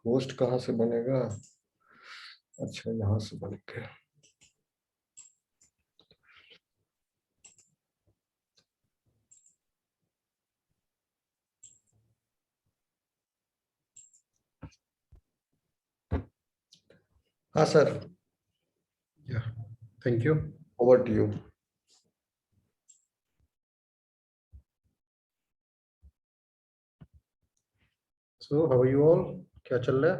Host कहाँ से बनेगा? अच्छा, यहाँ से बन के। हाँ sir, Yeah, thank you. Over to you. So, how are you all? क्या चल रहा है?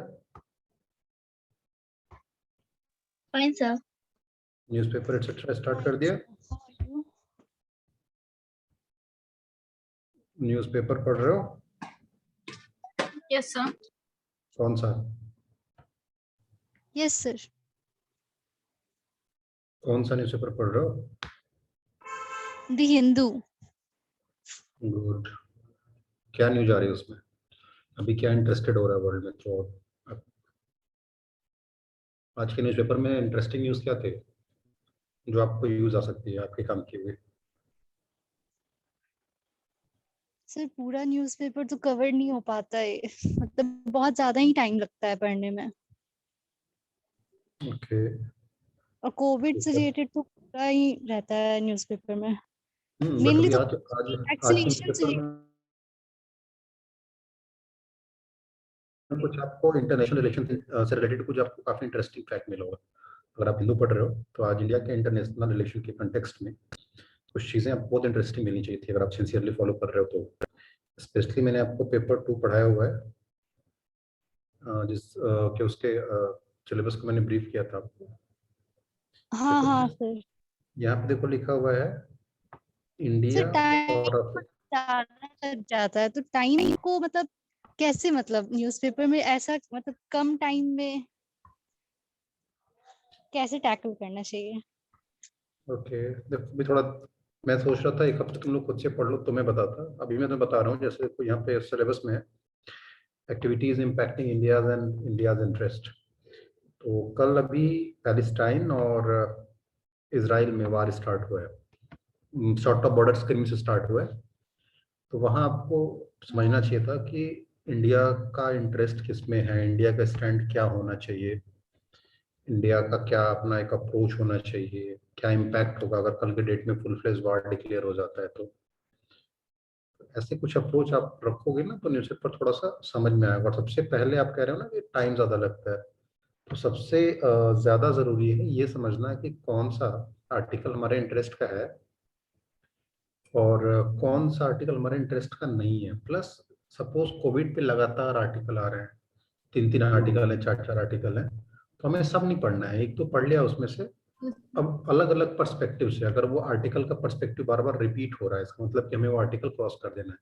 Fine, sir. Newspaper etcetera start कर दिया? न्यूज़पेपर पढ़ रहे हो? Yes, sir. कौन सा? Yes, sir. कौन सा न्यूज़पेपर पढ़ रहे हो? The Hindu. गुड। क्या न्यूज आ रही है उसमें? अभी क्या इंटरेस्टेड हो रहा है वर्ल्ड में? तो आज के न्यूज़पेपर में इंटरेस्टिंग न्यूज़ क्या थे जो आपको यूज आ सकती है आपके काम के लिए? सर पूरा न्यूज़पेपर तो कवर नहीं हो पाता है मतलब बहुत ज्यादा ही टाइम लगता है पढ़ने में। ओके। और कोविड से रिलेटेड तो पूरा ही रहता है न्यूज़पेपर में। बट मेनली अभी तो आज आज आज के वैक्सीनेशन से। न्यूज़पेपर में कुछ आपको इंटरनेशनल रिलेशन से रिलेटेड कुछ आपको काफी इंटरेस्टिंग फैक्ट मिला होगा। अगर आप हिंदू पढ़ रहे हो तो आज इंडिया के इंटरनेशनल रिलेशन के कंटेक्स्ट में कुछ चीजें आपको बहुत इंटरेस्टिंग मिलनी चाहिए थी अगर आप सिंसियरली फॉलो कर रहे हो तो। स्पेशली मैंने आपको पेपर 2 पढ़ाया हुआ है, जिस के उसके सिलेबस को मैंने ब्रीफ किया था आपको। हाँ देखो, हाँ सर। यहाँ पे देखो लिखा हुआ है इंडिया सर टाइम और ज्यादा लग जाता है तो टाइम को मतलब कैसे मतलब न्यूज़पेपर में ऐसा मतलब कम टाइम में कैसे टैकल करना चाहिए? ओके। देखो भी थोड़ा मैं सोच रहा था एक हफ्ते तुम लोग खुद से पढ़ लो तो मैं बताता। अभी मैं तुम्हें बता रहा हूँ, जैसे देखो यहाँ पे सिलेबस में है एक्टिविटीज इम्पैक्टिंग इंडियाज इंटरेस्ट। तो कल अभी पैलेस्टाइन और इसराइल में वार स्टार्ट हुआ है, शॉर्ट ऑफ बॉर्डर स्क्रीम से स्टार्ट हुआ है। तो वहाँ आपको समझना चाहिए था कि इंडिया का इंटरेस्ट किस में है, इंडिया का स्टैंड क्या होना चाहिए, इंडिया का क्या अपना एक अप्रोच होना चाहिए, क्या इम्पैक्ट होगा अगर कल के डेट में फुल फ्लेज वार डिक्लेयर हो जाता है। तो ऐसे कुछ अप्रोच आप रखोगे ना तो न्यूज़पेपर थोड़ा सा समझ में आएगा। और सबसे पहले आप कह रहे हो ना कि टाइम ज्यादा लगता है, तो सबसे ज्यादा जरूरी है ये समझना कि कौन सा आर्टिकल हमारे इंटरेस्ट का है और कौन सा आर्टिकल हमारे इंटरेस्ट का नहीं है। प्लस सपोज कोविड पे लगातार आर्टिकल आ रहे हैं, 3 आर्टिकल है, 4 आर्टिकल है, तो हमें सब नहीं पढ़ना है। एक तो पढ़ लिया उसमें से, अब अलग अलग पर्सपेक्टिव से अगर वो आर्टिकल का पर्सपेक्टिव बार बार रिपीट हो रहा है इसका मतलब कि हमें वो आर्टिकल क्रॉस कर देना है।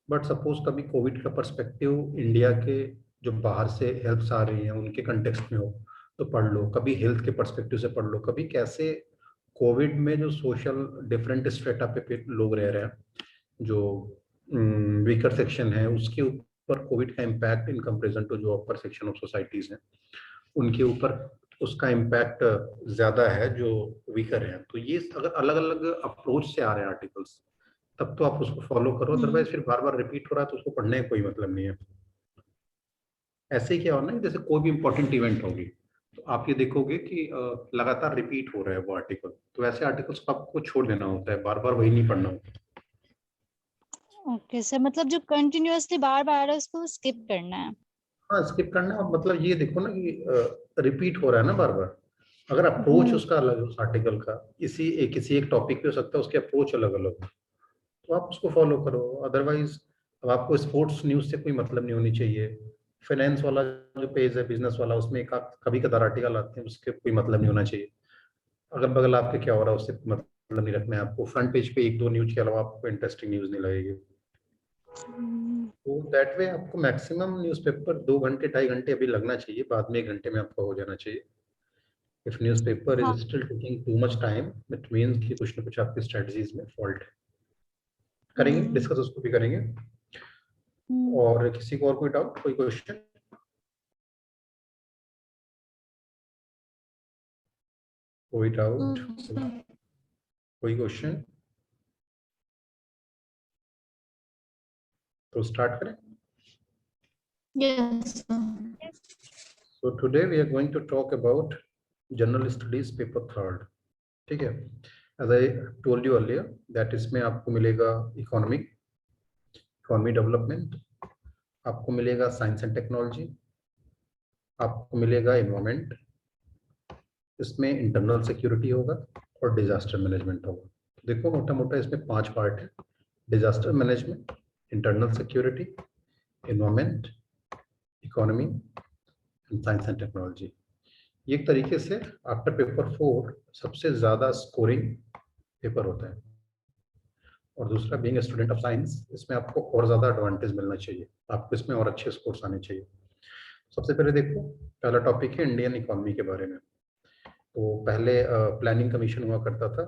बट सपोज कभी कोविड का पर्सपेक्टिव इंडिया के जो बाहर से हेल्प्स आ रही हैं उनके कंटेक्स्ट में हो तो पढ़ लो, कभी हेल्थ के पर्सपेक्टिव से पढ़ लो, कभी कैसे कोविड में जो सोशल डिफरेंट स्ट्रेटा पे लोग रह रहे हैं, जो वीकर सेक्शन है उसके ऊपर कोविड का इम्पैक्ट इन कंपेरिजन टू जो अपर सेक्शन ऑफ सोसाइटीज हैं उनके ऊपर उसका इम्पैक्ट ज्यादा है जो वीकर है। तो ये अगर अलग अलग अप्रोच से आ रहे हैं आर्टिकल्स तब तो आप उसको फॉलो करो, अदरवाइज फिर बार बार रिपीट हो रहा है तो उसको पढ़ने का कोई मतलब नहीं है। ऐसे ही क्या होना है जैसे कोई भी इंपॉर्टेंट इवेंट होगी तो आप ये देखोगे कि लगातार रिपीट हो रहा है वो आर्टिकल, तो ऐसे आर्टिकल्स को आपको छोड़ देना होता है, बार बार वही नहीं पढ़ना होता। ओके सर, मतलब जो कंटिन्यूअसली बार बार आ रहा है उसको स्किप करना है। हाँ, स्किप करना है। मतलब ये देखो ना कि रिपीट हो रहा है ना बार बार, अगर अप्रोच उसका अलग है उस आर्टिकल का, किसी एक टॉपिक पे हो सकता है उसके अप्रोच अलग अलग हो तो आप उसको फॉलो करो। अदरवाइज अब आपको स्पोर्ट्स न्यूज से कोई मतलब नहीं होनी चाहिए, फाइनेंस वाला जो पेज है बिजनेस वाला उसमें एक कभी कदार आर्टिकल आते हैं उसके कोई मतलब नहीं होना चाहिए। अगल बगल आपके क्या हो रहा है उससे मतलब नहीं रखना है आपको। फ्रंट पेज पे 1-2 न्यूज के अलावा आपको इंटरेस्टिंग न्यूज नहीं लगेगी। तो दैट वे आपको मैक्सिमम न्यूज़पेपर 2 घंटे 2.5 घंटे अभी लगना चाहिए, बाद में 1 घंटे में आपका हो जाना चाहिए। इफ न्यूज़पेपर हाँ। Is still taking too much time it means कि कुछ ना कुछ आपकी स्ट्रेटजीज में फॉल्ट है। करेंगे डिस्कस, उसको भी करेंगे। और किसी को और कोई डाउट, कोई क्वेश्चन? कोई डाउट, कोई क्वेश्चन? तो स्टार्ट करें। Yes, sir. So today we are going to talk about General Studies paper 3rd. ठीक है, as I told you earlier that इसमें आपको मिलेगा इकोनॉमी डेवलपमेंट, आपको मिलेगा साइंस एंड टेक्नोलॉजी, आपको मिलेगा एनवायरमेंट, इसमें इंटरनल सिक्योरिटी होगा और डिजास्टर मैनेजमेंट होगा। देखो मोटा मोटा इसमें 5 पार्ट है: disaster management, internal security, environment, economy and science and technology. ये एक तरीके से आफ्टर पेपर 4 सबसे ज्यादा स्कोरिंग पेपर होता है। और दूसरा, बीइंग स्टूडेंट ऑफ साइंस, इसमें आपको और ज्यादा एडवांटेज मिलना चाहिए, आपको इसमें और अच्छे स्कोर्स आने चाहिए। सबसे पहले देखो, पहला टॉपिक है इंडियन इकोनॉमी के बारे में। तो पहले प्लानिंग कमीशन हुआ करता था,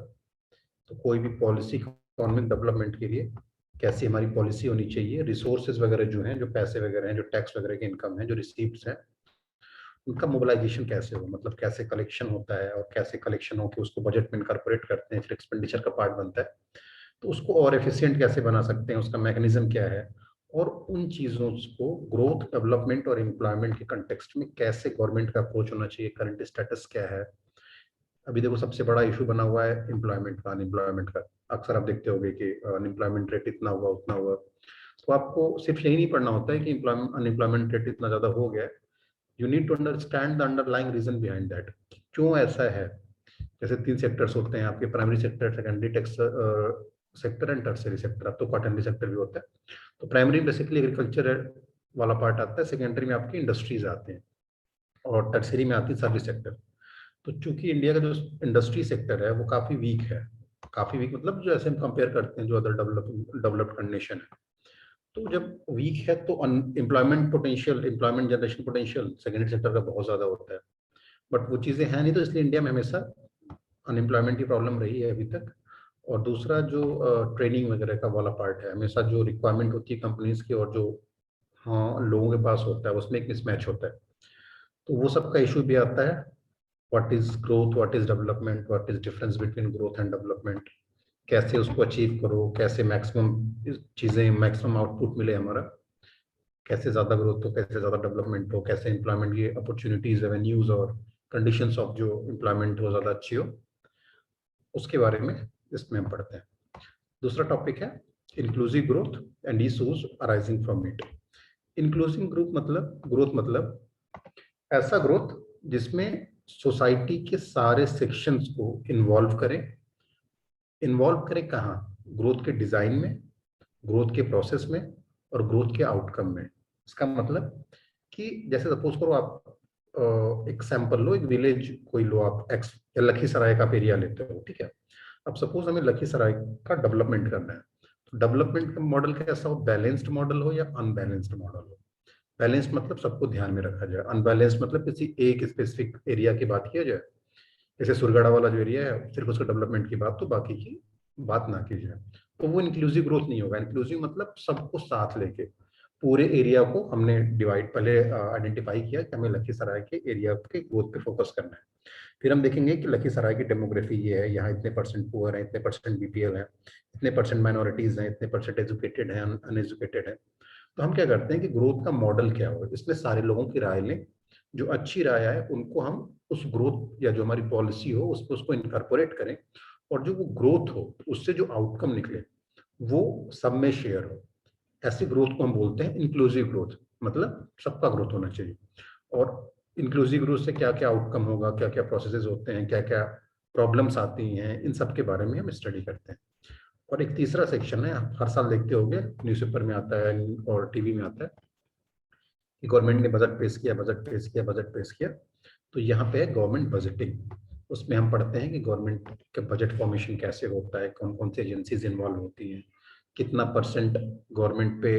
तो कोई भी पॉलिसी इकोनॉमिक डेवलपमेंट के लिए कैसी हमारी पॉलिसी होनी चाहिए, रिसोर्सेज वगैरह जो हैं, जो पैसे वगैरह हैं, जो टैक्स वगैरह की इनकम है, जो रिसीप्ट्स हैं, उनका मोबिलाइजेशन कैसे हो, मतलब कैसे कलेक्शन होता है और कैसे कलेक्शन हो के उसको बजट में इनकॉर्पोरेट करते हैं, फिर एक्सपेंडिचर का पार्ट बनता है, तो उसको और एफिशिएंट कैसे बना सकते हैं, उसका मैकेनिज्म क्या है, और उन चीज़ों को ग्रोथ, डेवलपमेंट और एम्प्लॉयमेंट के कंटेक्स्ट में कैसे गवर्नमेंट का अप्रोच होना चाहिए, करंट स्टेटस क्या है। अभी देखो सबसे बड़ा इशू बना हुआ है एम्प्लॉयमेंट का, अनएम्प्लॉयमेंट का। अक्सर आप देखते होंगे कि अनएम्प्लॉयमेंट रेट इतना हुआ, उतना हुआ। तो आपको सिर्फ यही नहीं पढ़ना होता है कि अनएम्प्लॉयमेंट रेट इतना ज़्यादा हो गया है, you need to understand the underlying reason behind that, क्यों ऐसा है। जैसे 3 सेक्टर्स होते हैं आपके: primary sector, secondary tax sector and tertiary sector. अब तो क्वार्टरली सेक्टर भी होता है। तो प्राइमरी बेसिकली एग्रीकल्चर वाला पार्ट आता है, सेकेंडरी में आपकी इंडस्ट्रीज आते हैं, और टर्सरी में आती है सर्विस सेक्टर। तो चूंकि इंडिया का जो इंडस्ट्री सेक्टर है वो काफी वीक है, काफी वीक मतलब जो ऐसे हम कंपेयर करते हैं जो अदर डेवलप्ड कंडीशन है, तो जब वीक है तो employment potential, employment generation potential secondary sector का बहुत ज्यादा होता है। बट वो चीजें हैं नहीं, तो इसलिए इंडिया में हमेशा अनएम्प्लॉयमेंट की प्रॉब्लम रही है अभी तक। और दूसरा जो ट्रेनिंग वगैरह का वाला पार्ट है, हमेशा जो रिक्वायरमेंट होती है कंपनीज की और जो लोगों के पास होता है उसमें एक मिसमैच होता है, तो वो सब का इशू भी आता है। What is growth, what is development, what is difference between growth and development, कैसे उसको अचीव करो, कैसे मैक्सिमम चीजें, मैक्सिमम आउटपुट मिले हमारा, कैसे ज्यादा ग्रोथ हो, कैसे ज्यादा डेवलपमेंट हो, कैसे एम्प्लॉयमेंट की अपॉर्चुनिटीज, रेवेन्यूज और कंडीशंस ऑफ जो एम्प्लॉयमेंट हो ज्यादा अच्छी हो, उसके बारे में इसमें हम पढ़ते हैं। दूसरा टॉपिक है inclusive growth and issues arising from it. Inclusive growth मतलब ऐसा ग्रोथ जिसमें सोसाइटी के सारे सेक्शंस को इन्वॉल्व करें कहाँ? ग्रोथ के डिजाइन में, ग्रोथ के प्रोसेस में और ग्रोथ के आउटकम में। इसका मतलब कि जैसे सपोज करो आप एक सैंपल लो, एक विलेज कोई लो, आप एक्स या लखीसराय का एरिया लेते हो, ठीक है। अब सपोज हमें लखीसराय का डेवलपमेंट करना है, तो डेवलपमेंट का मॉडल कैसा हो? बैलेंस्ड मॉडल हो या अनबैलेंस्ड मॉडल हो? बैलेंस्ड मतलब सबको ध्यान में रखा जाए, अनबैलेंस्ड मतलब किसी एक स्पेसिफिक एरिया की बात किया जाए, जैसे सुरगढ़ा वाला जो एरिया है सिर्फ उसका डेवलपमेंट की बात, तो बाकी की बात ना की जाए, तो वो इंक्लूसिव ग्रोथ नहीं होगा। इंक्लूसिव मतलब सबको साथ लेके पूरे एरिया को हमने डिवाइड, पहले आइडेंटिफाई किया कि हमें लखीसराय के एरिया के ग्रोथ पे फोकस करना है। फिर हम देखेंगे कि लखीसराय की डेमोग्राफी ये है, यहाँ इतने परसेंट पुअर है, इतने परसेंट बीपीएल है, इतने परसेंट माइनॉरिटीज हैं, इतने परसेंट एजुकेटेड हैं, अनएजुकेटेड है। तो हम क्या करते हैं कि ग्रोथ का मॉडल क्या हो, इसमें सारे लोगों की राय लें, जो अच्छी राय आए उनको हम उस ग्रोथ या जो हमारी पॉलिसी हो उसको इनकॉर्पोरेट करें, और जो वो ग्रोथ हो उससे जो आउटकम निकले वो सब में शेयर हो। ऐसी ग्रोथ को हम बोलते हैं इंक्लूसिव ग्रोथ, मतलब सबका ग्रोथ होना चाहिए। और इंक्लूसिव ग्रोथ से क्या क्या आउटकम होगा, क्या क्या प्रोसेसेस होते हैं, क्या क्या प्रॉब्लम्स आती हैं, इन सब के बारे में हम स्टडी करते हैं। और एक तीसरा सेक्शन है, हर साल देखते होंगे न्यूज़पेपर में आता है और टीवी में आता है कि गवर्नमेंट ने बजट पेश किया, बजट पेश किया, बजट पेश किया। तो यहाँ पे है गवर्नमेंट बजटिंग। उसमें हम पढ़ते हैं कि गवर्नमेंट के बजट फॉर्मेशन कैसे होता है, कौन कौन सी एजेंसीज इन्वॉल्व होती हैं, कितना परसेंट गवर्नमेंट पे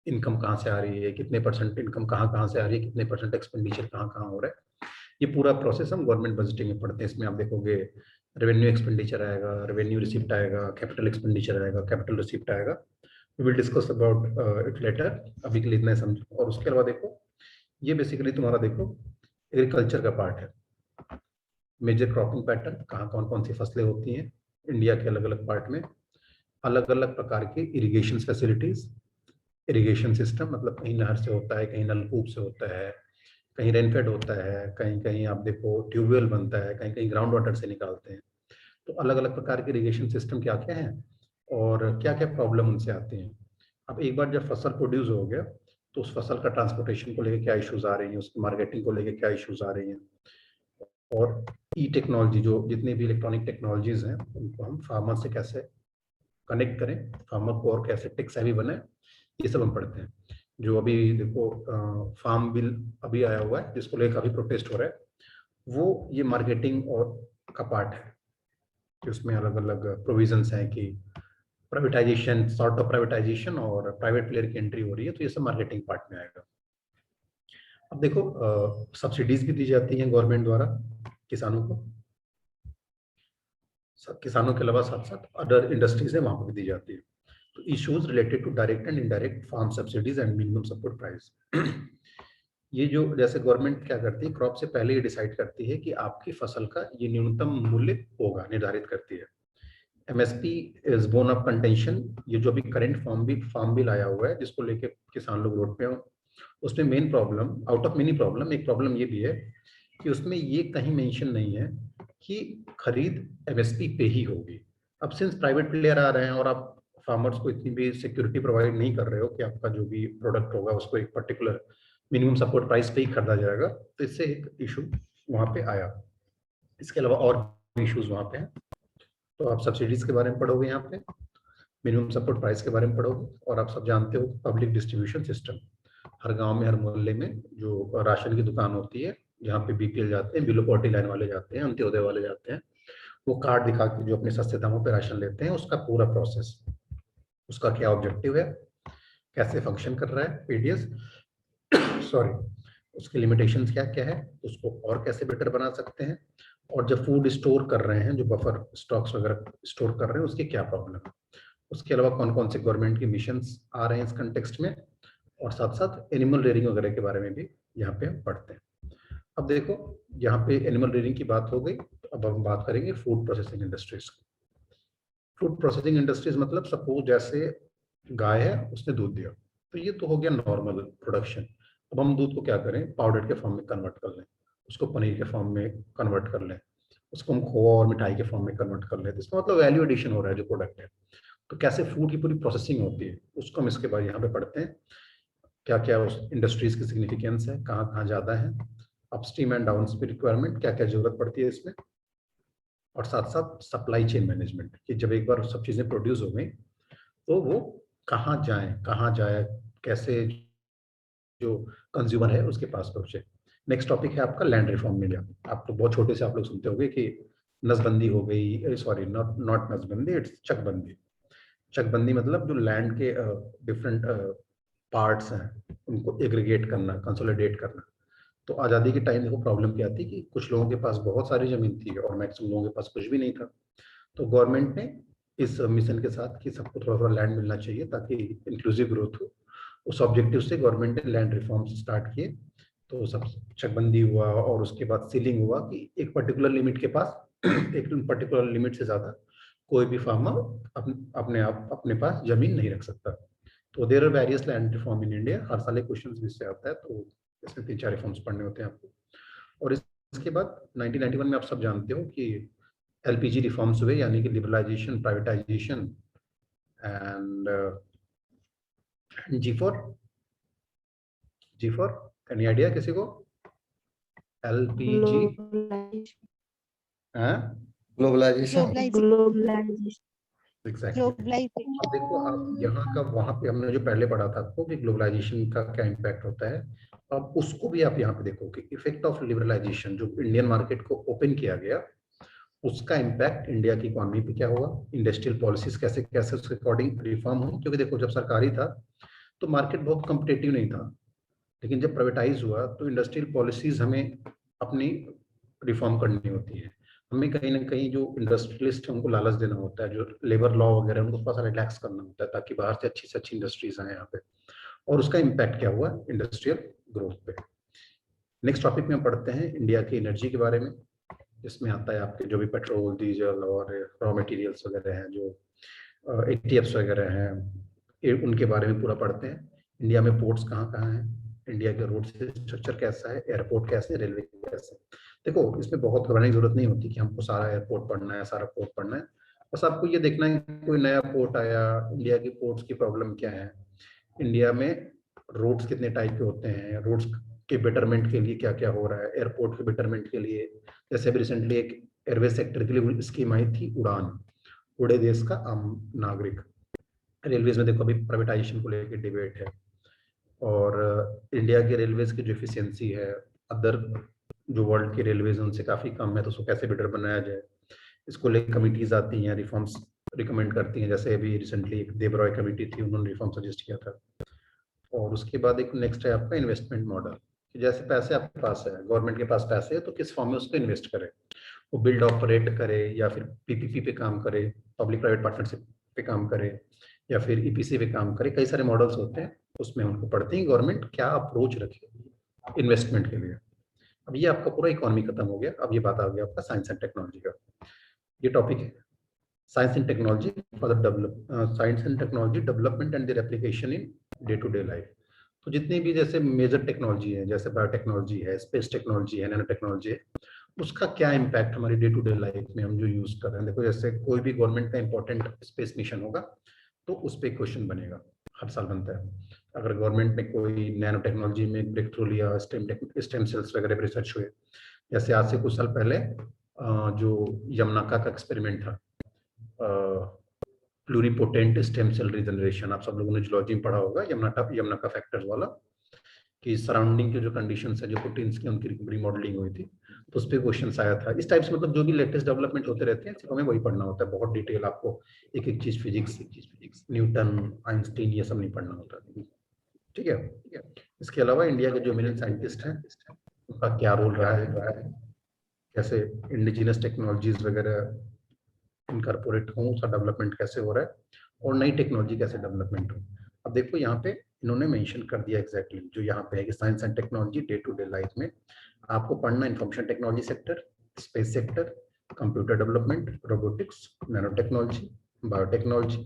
इनकम कहाँ से आ रही है, कितने परसेंट इनकम कहाँ कहाँ से आ रही है, कितने परसेंट एक्सपेंडिचर कहाँ कहाँ हो रहा है। ये पूरा प्रोसेस हम गवर्नमेंट बजटिंग में पढ़ते हैं। इसमें आप देखोगे रेवेन्यू एक्सपेंडिचर आएगा, रेवेन्यू रिसिप्ट आएगा, कैपिटल एक्सपेंडिचर आएगा, कैपिटल रिसिप्ट आएगा। We will discuss about it later, अभी के लिए इतना समझो। और उसके अलावा देखो, ये बेसिकली तुम्हारा देखो एग्रीकल्चर का पार्ट है। मेजर क्रॉपिंग पैटर्न, कहाँ कौन कौन सी फसलें होती हैं इंडिया के अलग अलग पार्ट में, अलग अलग प्रकार के इरिगेशन फैसिलिटीज, इरिगेशन सिस्टम, मतलब कहीं नहर से होता है, कहीं नलकूप से होता है, कहीं रेनफेड होता है, कहीं कहीं आप देखो ट्यूबवेल बनता है, कहीं कहीं ग्राउंड वाटर से निकालते हैं। तो अलग अलग प्रकार के इरिगेशन सिस्टम क्या क्या हैं और क्या क्या प्रॉब्लम उनसे आती हैं। अब एक बार जब फसल प्रोड्यूस हो गया तो उस फसल का ट्रांसपोर्टेशन को लेकर क्या इश्यूज आ रही हैं, उसकी मार्केटिंग को लेकर क्या इश्यूज आ रही हैं, और ई टेक्नोलॉजी, जो जितनी भी इलेक्ट्रॉनिक टेक्नोलॉजीज हैं उनको हम फार्मर से कैसे कनेक्ट करें, फार्मर को और कैसे टेक सेवी बने, ये सब हम पढ़ते हैं। जो अभी देखो फार्म बिल अभी आया हुआ है जिसको लेकर काफी प्रोटेस्ट हो रहा है, वो ये मार्केटिंग और का पार्ट है कि उसमें अलग अलग प्रोविजंस हैं कि प्राइवेटाइजेशन, सॉर्ट ऑफ प्राइवेटाइजेशन और प्राइवेट प्लेयर की एंट्री हो रही है, तो ये सब मार्केटिंग पार्ट में आएगा। अब देखो सब्सिडीज भी दी जाती हैं गवर्नमेंट द्वारा किसानों को, किसानों के अलावा साथ साथ अदर इंडस्ट्रीज है वहां पर भी दी जाती है। तो issues related to direct and indirect farm subsidies and minimum support price. ये जो जैसे गवर्नमेंट क्या करती है, क्रॉप से पहले ये डिसाइड करती है कि आपकी फसल का ये न्यूनतम मूल्य होगा, निर्धारित करती है। MSP is bone of contention, ये जो भी करंट फार्म बिल आया हुआ है जिसको लेके किसान लोग रोड पे हो, उसमें main problem, out of many problem, एक प्रॉब्लम ये भी है कि उसमें ये कहीं मेंशन नहीं है कि खरीद एमएसपी पे ही होगी। अब सिंस प्राइवेट प्लेयर आ रहे हैं और आप फार्मर्स को इतनी भी सिक्योरिटी प्रोवाइड नहीं कर रहे हो कि आपका जो भी प्रोडक्ट होगा उसको एक पर्टिकुलर मिनिमम सपोर्ट प्राइस पे ही खरीदा जाएगा, तो इससे एक इशू वहां पे आया। इसके अलावा और इश्यूज वहां पे हैं, तो आप सब्सिडीज के बारे में पढ़ोगे, यहाँ पे मिनिमम सपोर्ट प्राइस के बारे में पढ़ोगे, और आप सब जानते हो पब्लिक डिस्ट्रीब्यूशन सिस्टम, हर गांव में हर मोहल्ले में जो राशन की दुकान होती है जहाँ पे बीपीएल जाते हैं, बिलो पॉवर्टी लाइन वाले जाते हैं, अंत्योदय वाले जाते हैं, वो कार्ड दिखा के जो अपने सस्ते दामों पे राशन लेते हैं, उसका पूरा प्रोसेस, उसका क्या ऑब्जेक्टिव है, कैसे फंक्शन कर रहा है पीडीएस, सॉरी, उसके लिमिटेशंस क्या क्या है, उसको और कैसे बेटर बना सकते हैं, और जब फूड स्टोर कर रहे हैं, जो बफर स्टॉक्स वगैरह स्टोर कर रहे हैं, उसकी क्या प्रॉब्लम है। उसके अलावा कौन कौन से गवर्नमेंट के मिशंस आ रहे हैं इस कंटेक्स्ट में, और साथ साथ एनिमल रेयरिंग वगैरह के बारे में भी यहाँ पे हम पढ़ते हैं। अब देखो यहाँ पे एनिमल रेयरिंग की बात हो गई, तो अब हम बात करेंगे फूड प्रोसेसिंग इंडस्ट्रीज की। फूड प्रोसेसिंग इंडस्ट्रीज मतलब सपोज जैसे गाय है, उसने दूध दिया, तो ये तो हो गया नॉर्मल प्रोडक्शन। अब हम दूध को क्या करें, पाउडर के फॉर्म में कन्वर्ट कर लें, उसको पनीर के फॉर्म में कन्वर्ट कर लें, उसको हम खोआ और मिठाई के फॉर्म में कन्वर्ट कर लें, तो इसका मतलब वैल्यू एडिशन हो रहा है जो प्रोडक्ट है। तो कैसे फूड की पूरी प्रोसेसिंग होती है उसको हम इसके बाद यहाँ पे पढ़ते हैं, क्या क्या उस इंडस्ट्रीज की सिग्निफिकेंस है, कहाँ कहाँ ज्यादा है, अपस्ट्रीम एंड डाउनस्ट्रीम रिक्वायरमेंट, क्या क्या जरूरत पड़ती है इसमें, और साथ साथ सप्लाई चेन मैनेजमेंट, कि जब एक बार सब चीजें प्रोड्यूस हो गई तो वो कहाँ जाए, कैसे जो कंज्यूमर है उसके पास पहुंचे। नेक्स्ट टॉपिक है आपका लैंड रिफॉर्म मीडिया। आप तो बहुत छोटे से आप लोग सुनते होंगे कि नसबंदी हो गई, सॉरी नॉट नॉट नसबंदी, इट्स चकबंदी। चकबंदी मतलब जो लैंड के डिफरेंट पार्ट्स हैं उनको एग्रीगेट करना, कंसोलिडेट करना। तो आज़ादी के टाइम देखो प्रॉब्लम क्या थी कि कुछ लोगों के पास बहुत सारी जमीन थी और मैक्सिमम लोगों के पास कुछ भी नहीं था। तो गवर्नमेंट ने इस मिशन के साथ कि सबको थोड़ा थोड़ा लैंड मिलना चाहिए ताकि इंक्लूसिव ग्रोथ हो, उस ऑब्जेक्टिव से गवर्नमेंट ने लैंड रिफॉर्म्स स्टार्ट किए। तो सब चकबंदी हुआ और उसके बाद सीलिंग हुआ कि एक पर्टिकुलर लिमिट के पास एक पर्टिकुलर लिमिट से ज्यादा कोई भी फार्मर अपने पास जमीन नहीं रख सकता। तो there are various land reform in India, हर साल एक क्वेश्चन इससे आता है, तो इसमें 3-4 रिफॉर्म्स पढ़ने होते हैं आपको। और इसके बाद 1991 में आप सब जानते हो कि एलपीजी रिफॉर्म्स हुए, यानी कि liberalisation, privatisation and G for any idea किसी को, एलपीजी, ग्लोबलाइजेशन। एग्जैक्टली। ग्लोबलाइजेशन। अब देखो आप यहाँ का वहां पे हमने जो पहले पढ़ा था आपको कि ग्लोबलाइजेशन का क्या इम्पैक्ट होता है, अब उसको भी आप यहाँ पे देखो कि इफेक्ट ऑफ लिबरलाइजेशन, जो इंडियन मार्केट को ओपन किया गया, उसका इम्पैक्ट इंडिया की इकोनॉमी पे क्या होगा, इंडस्ट्रियल पॉलिसीज कैसे कैसे उसके अकॉर्डिंग रिफॉर्म हुई। क्योंकि देखो जब सरकारी था तो मार्केट बहुत कम्पिटेटिव नहीं था, लेकिन जब प्राइवेटाइज हुआ तो इंडस्ट्रियल पॉलिसीज हमें अपनी रिफॉर्म करनी होती है। हमें कहीं ना कहीं जो इंडस्ट्रियलिस्ट है उनको लालच देना होता है, जो लेबर लॉ वगैरह उनको थोड़ा सा रिलैक्स करना होता है ताकि बाहर से अच्छी इंडस्ट्रीज आए यहाँ पे, और उसका इम्पैक्ट क्या हुआ इंडस्ट्रियल ग्रोथ पे। नेक्स्ट टॉपिक में हम पढ़ते हैं इंडिया की एनर्जी के बारे में, जिसमें आता है आपके जो भी पेट्रोल, डीजल और रॉ मटेरियल्स वगैरह हैं, जो एटीएफ्स वगैरह हैं, उनके बारे में पूरा पढ़ते हैं। इंडिया में पोर्ट्स कहाँ कहाँ हैं, इंडिया के रोड स्ट्रक्चर कैसा है, एयरपोर्ट कैसे, रेलवे कैसे। देखो इसमें बहुत घबराने की जरूरत नहीं होती कि हमको सारा एयरपोर्ट पढ़ना है, सारा पोर्ट पढ़ना है। बस आपको ये देखना है कि कोई नया पोर्ट आया, इंडिया की पोर्ट्स की प्रॉब्लम क्या है, इंडिया में रोड्स कितने टाइप के होते हैं, रोड्स के बेटरमेंट के लिए क्या क्या हो रहा है, एयरपोर्ट के बेटरमेंट के लिए। जैसे अभी रिसेंटली एक एयरवे सेक्टर के लिए स्कीम आई थी उड़ान, उड़े देश का आम नागरिक। रेलवेज में देखो अभी प्राइवेटाइजेशन को लेकर डिबेट है, और इंडिया के रेलवेज की जो एफिशिएंसी है अदर जो वर्ल्ड के रेलवेज हैं उनसे काफ़ी कम है, तो उसको कैसे बेटर बनाया जाए, इसको लेकर कमिटीज आती हैं, रिफॉर्म्स रिकमेंड करती हैं। जैसे अभी रिसेंटली एक देबरॉय कमेटी थी, उन्होंने रिफॉर्म सजेस्ट किया था। और उसके बाद एक नेक्स्ट है आपका इन्वेस्टमेंट मॉडल, कि जैसे पैसे आपके पास है, गवर्नमेंट के पास पैसे है, तो किस फॉर्म में उसको इन्वेस्ट करे, वो बिल्ड ऑपरेट करे या फिर पीपीपी पे काम करे, पब्लिक प्राइवेट पार्टनरशिप पे काम करे, या फिर ईपीसी पे काम करे। कई सारे मॉडल्स होते हैं, उसमें उनको पढ़ते हैं गवर्नमेंट क्या अप्रोच रखे इन्वेस्टमेंट के लिए। अब ये आपका पूरा इकोनॉमी खत्म हो गया, अब ये बात आ गया आपका साइंस एंड टेक्नोलॉजी का। ये टॉपिक है science and technology for the science and technology development and their application in day to day life. तो जितनी भी जैसे मेजर टेक्नोलॉजी है, जैसे बायोटेक्नोलॉजी है, स्पेस टेक्नोलॉजी है, नैनो टेक्नोलॉजी है, उसका क्या इम्पैक्ट हमारी डे टू डे लाइफ में हम जो यूज कर रहे हैं। देखो जैसे कोई भी गवर्नमेंट का इंपॉर्टेंट स्पेस मिशन होगा तो उस पर क्वेश्चन बनेगा, हर साल बनता है। अगर गवर्नमेंट ने कोई नैनो टेक्नोलॉजी में ब्रेक थ्रू लिया, स्टेम सेल्स वगैरह रिसर्च हुए, जैसे आज से कुछ साल पहले जो यमनाका का एक्सपेरिमेंट था, प्लूरिपोटेंट स्टेम सेल रिजनरेशन, आप सब लोगों ने जूलॉजी में पढ़ा होगा, यमनाका फैक्टर्स वाला, कि सराउंडिंग के जो कंडीशंस है, जो प्रोटीन्स की उनकी रिमॉडलिंग हुई थी, तो उस पर क्वेश्चन आया था। इस टाइप से मतलब जो भी लेटेस्ट डेवलपमेंट होते रहते हैं सिर्फ हमें वही पढ़ना होता है, बहुत डिटेल आपको एक एक चीज फिजिक्स न्यूटन आइंस्टीन ये सब नहीं पढ़ना होता। ठीक है, इसके अलावा इंडिया के जो मिलियन साइंटिस्ट हैं उनका क्या रोल रहा है, कैसे इंडिजिनस टेक्नोलॉजीज वगैरह इनकॉर्पोरेट हों, उसका डेवलपमेंट कैसे हो रहा है, और नई टेक्नोलॉजी कैसे डेवलपमेंट हो। अब देखो यहाँ पे इन्होंने मेंशन कर दिया एग्जैक्टली जो यहाँ पे है कि science and technology day to day life में आपको पढ़ना information technology sector, space sector, computer development, robotics, nano technology, biotechnology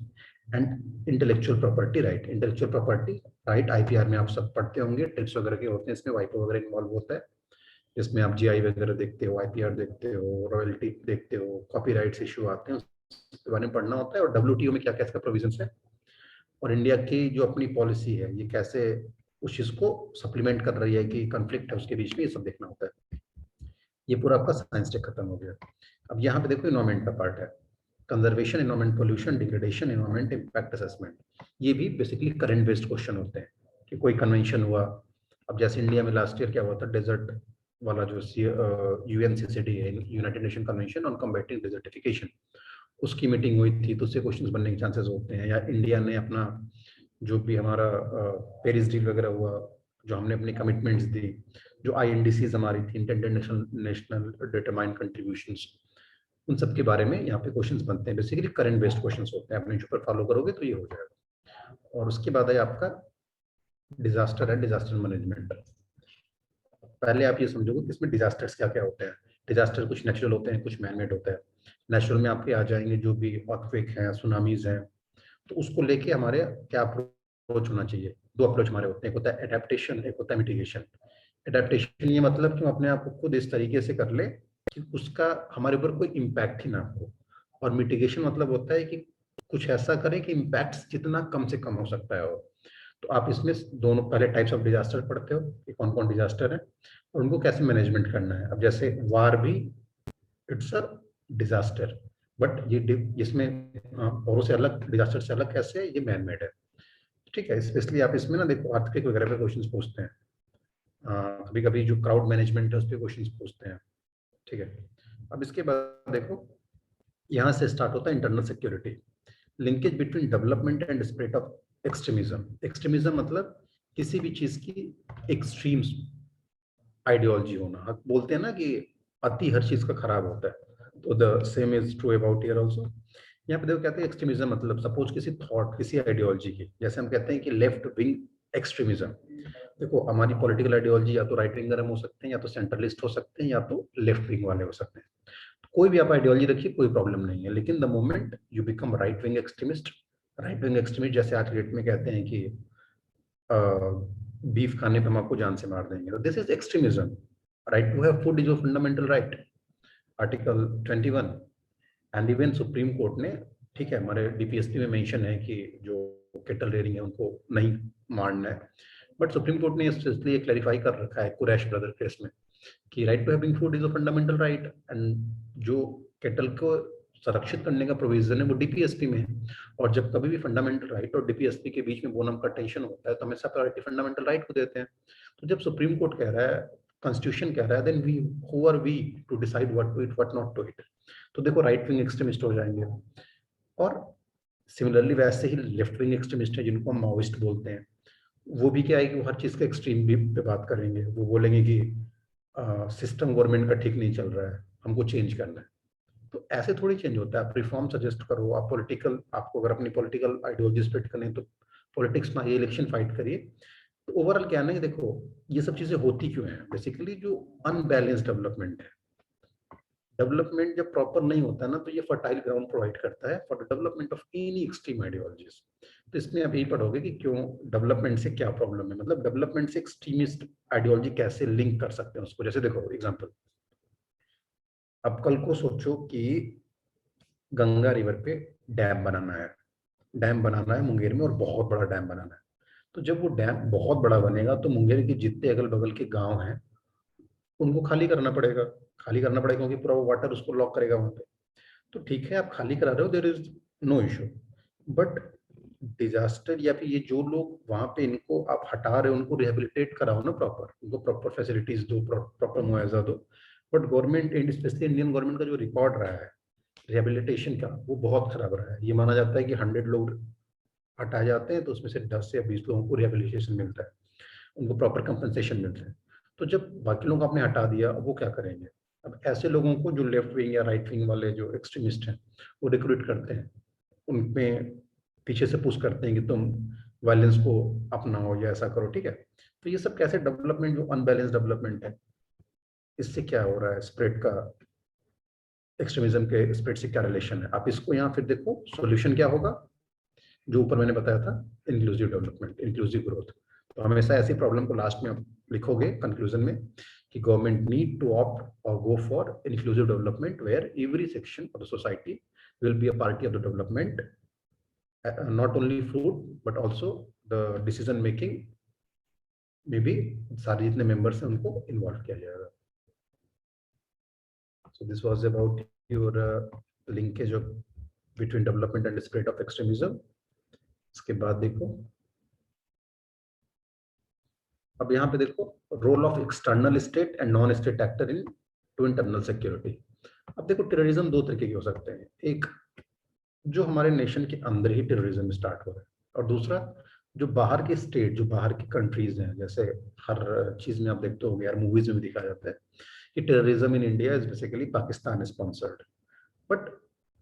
and intellectual property right. Intellectual property right IPR में आप सब पढ़ते होंगे, ट्रिप्स वगैरह के होते हैं, इसमें वाइपो वगैरह इन्वॉल्व होता है, इसमें आप जीआई वगैरह देखते हो, आईपीआर देखते हो, रॉयल्टी देखते हो, कॉपीराइट्स इशू आते हैं, उसके बारे में पढ़ना होता है, और डब्ल्यूटीओ में क्या क्या इसका प्रोविजंस है, और इंडिया की जो अपनी पॉलिसी है ये कैसे उस चीज को सप्लीमेंट कर रही है, कि कॉन्फ्लिक्ट है उसके बीच में, ये सब देखना होता है। ये पूरा आपका साइंस टेक खत्म हो गया। अब यहाँ पे देखो इन्वायरमेंट का पार्ट है, conservation, environment pollution, degradation, environment impact assessment. ये भी बेसिकली करंट बेस्ड क्वेश्चन होते हैं कि कोई कन्वेंशन हुआ। अब जैसे इंडिया में लास्ट ईयर क्या हुआ था, डेजर्ट वाला जो यूएनसीसीडी है, United nation convention on combating desertification, उसकी मीटिंग हुई थी, तो उससे क्वेश्चंस बनने के चांसेस होते हैं। या इंडिया ने अपना जो भी हमारा पेरिस डील वगैरह हुआ, जो हमने अपनी कमिटमेंट्स दी, जो आईएनडीसीज हमारी थी, इंटेंडेड नेशनल डिटरमाइंड कंट्रीब्यूशंस, उन सब के बारे में यहाँ पे क्वेश्चंस बनते हैं। बेसिकली करंट बेस्ड क्वेश्चंस होते हैं, अपने ऊपर फॉलो करोगे तो ये हो जाएगा। और उसके बाद है आपका डिजास्टर है, डिजास्टर मैनेजमेंट। पहले आप ये समझोगे कि इसमें डिजास्टर्स क्या क्या होते हैं। डिजास्टर कुछ नेचुरल होते हैं, कुछ मैनमेड होते हैं। नेचुरल में आपके आ जाएंगे जो भी अर्थक्वेक हैं, सुनामीज हैं, तो उसको लेके हमारे क्या अप्रोच होना चाहिए। दो अप्रोच हमारे होते हैं, एक होता है एडेप्टेशन, एक होता है मिटिगेशन। एडेप्टेशन ये मतलब कि हम अपने आप को खुद इस तरीके से कर ले कि उसका हमारे ऊपर कोई इम्पैक्ट ही ना हो, और मिटिगेशन मतलब होता है कि कुछ ऐसा करें कि इम्पैक्ट जितना कम से कम हो सकता है। तो आप इसमें दोनों पहले टाइप्स ऑफ डिजास्टर पढ़ते हो कि कौन कौन डिजास्टर है और उनको कैसे मैनेजमेंट करना है। अब जैसे वार भी इट्स अ डिजास्टर, बट ये इसमें औरों से अलग, डिजास्टर से अलग कैसे है, ये मैन मेड है। ठीक है, स्पेशली आप इसमें ना देखो अर्थक्वेक वगैरह पे क्वेश्चंस पूछते हैं, कभी कभी जो क्राउड मैनेजमेंट है उस पर क्वेश्चंस पूछते हैं। ठीक है, अब इसके बाद देखो यहाँ से स्टार्ट होता है internal security, linkage between development and spread of extremism. Extremism मतलब किसी भी चीज की एक्सट्रीम आइडियोलॉजी होना। बोलते हैं ना कि अति हर चीज का खराब होता है, तो the same is true about here also. यहाँ पे देखो कहते हैं एक्सट्रीमिज्म मतलब सपोज किसी थॉट, किसी आइडियोलॉजी की, जैसे हम कहते हैं कि लेफ्ट विंग एक्सट्रीमिज्म। देखो हमारी पॉलिटिकल आइडियोलॉजी या तो राइट विंगर हम हो सकते हैं, या तो सेंट्रलिस्ट हो सकते हैं, या तो लेफ्ट विंग वाले हो सकते हैं। कोई भी आप आइडियोलॉजी रखिए, कोई प्रॉब्लम नहीं है, लेकिन the moment you become right wing extremist, right wing extremist जैसे आज के डेट में कहते हैं कि बीफ खाने पे हम आपको जान से मार देंगे। तो this is extremism. Right to have food is a fundamental right, article 21। And even Supreme Court ने, ठीक है, हमारे डीपीएसपी में मेंशन है कि जो केटल रेयरिंग है उनको नहीं मारना है, बट सुप्रीम कोर्ट ने इसलिए क्लैरिफाई कर रखा है कुरैश ब्रदर केस में कि right to having food is a fundamental right. And जो केटल को संरक्षित करने का प्रोविजन है वो डीपीएसपी में है, और जब कभी भी फंडामेंटल राइट और डीपीएसपी के बीच में बोनम का टेंशन होता है तो हमेशा प्रायोरिटी फंडामेंटल राइट को देते हैं। तो जब सुप्रीम कोर्ट कह रहा है, कॉन्स्टिट्यूशन कह रहा है, then we who are we to decide what to eat what not to eat. तो देखो राइट विंग एक्सट्रीमिस्ट हो जाएंगे, और सिमिलरली वैसे ही लेफ्ट विंग एक्सट्रीमिस्ट है जिनको हम माओइस्ट बोलते हैं, वो भी क्या है कि वो हर चीज के एक्सट्रीम भी पे बात करेंगे। वो बोलेंगे कि सिस्टम गवर्नमेंट का ठीक नहीं चल रहा है, हमको चेंज करना है। तो ऐसे थोड़ी चेंज होता है। आप रिफॉर्म सजेस्ट करो, आप पॉलिटिकल, आपको अगर अपनी पॉलिटिकल आइडियोलॉजी स्प्रेड करनी तो पॉलिटिक्स में ये इलेक्शन फाइट करिए। तो ओवरऑल क्या है ना कि देखो ये सब चीजें होती क्यों हैं, बेसिकली जो अनबैलेंस डेवलपमेंट है। डेवलपमेंट जब प्रॉपर नहीं होता है ना तो ये फर्टाइल ग्राउंड प्रोवाइड करता है for the development of any extreme ideologies. तो इसमें आप यही पढ़ोगे कि क्यों डेवलपमेंट से क्या प्रॉब्लम है, मतलब डेवलपमेंट से एक्सट्रीमिस्ट आइडियोलॉजी कैसे लिंक कर सकते हैं उसको। जैसे देखो एग्जांपल, अब कल को सोचो कि गंगा रिवर पे डैम बनाना है, मुंगेर में, और बहुत बड़ा डैम बनाना है। तो जब वो डैम बहुत बड़ा बनेगा तो मुंगेर के जितने अगल बगल के गांव हैं उनको खाली करना पड़ेगा क्योंकि पूरा वो वाटर उसको लॉक करेगा वहां पे। तो ठीक है, आप खाली करा रहे हो, there is no issue, but disaster या फिर ये जो लोग वहां पे इनको आप हटा रहे हो उनको रिहेबिलिटेट कराओ ना, प्रॉपर उनको प्रॉपर फैसिलिटीज दो, प्रॉपर मुआवजा दो। But government and specially Indian government का जो रिकॉर्ड रहा है रिहेबिलिटेशन का वो बहुत खराब रहा है। ये माना जाता है कि 100 लोग हटाए जाते हैं तो उसमें से 10 या 20 लोगों को रिहेबिलिटेशन मिलता है, उनको प्रॉपर कंपनसेशन मिलता है। तो जब बाकी लोगों को आपने हटा दिया, अब वो क्या करेंगे? अब ऐसे लोगों को जो लेफ्ट विंग या राइट विंग वाले जो एक्सट्रीमिस्ट हैं वो रिक्रूट करते हैं, उनमें पीछे से पुश करते हैं कि तुम वायलेंस को अपनाओ या ऐसा करो, ठीक है। तो ये सब कैसे डेवलपमेंट, जो अनबैलेंस डेवलपमेंट है, इससे क्या हो रहा है, स्प्रेड का, एक्सट्रीमिज्म के स्प्रेड से क्या रिलेशन है। आप इसको यहाँ फिर देखो, सॉल्यूशन क्या होगा, जो ऊपर मैंने बताया था, इंक्लूसिव डेवलपमेंट, इंक्लूसिव ग्रोथ। तो हमेशा ऐसी प्रॉब्लम को लास्ट में आप लिखोगे कंक्लूजन में कि गवर्नमेंट नीड टू ऑप्ट और go for inclusive development where every section of the society will be a party of the development, not only food but also the decision making में भी सारे जितने मेंबर्स हैं उनको involve किया जाएगा। So this was about your linkage of between development and spread of extremism. इसके बाद देखो, अब यहाँ पे देखो role of external state and non state actor into internal security. अब देखो टेररिज्म दो तरीके के हो सकते हैं, एक जो हमारे नेशन के अंदर ही टेररिज्म स्टार्ट हो रहा है, और दूसरा जो बाहर के स्टेट, जो बाहर की कंट्रीज हैं। जैसे हर चीज में आप देखते हो यार, मूवीज में भी दिखाया जाता है कि terrorism in India is basically Pakistan sponsored, but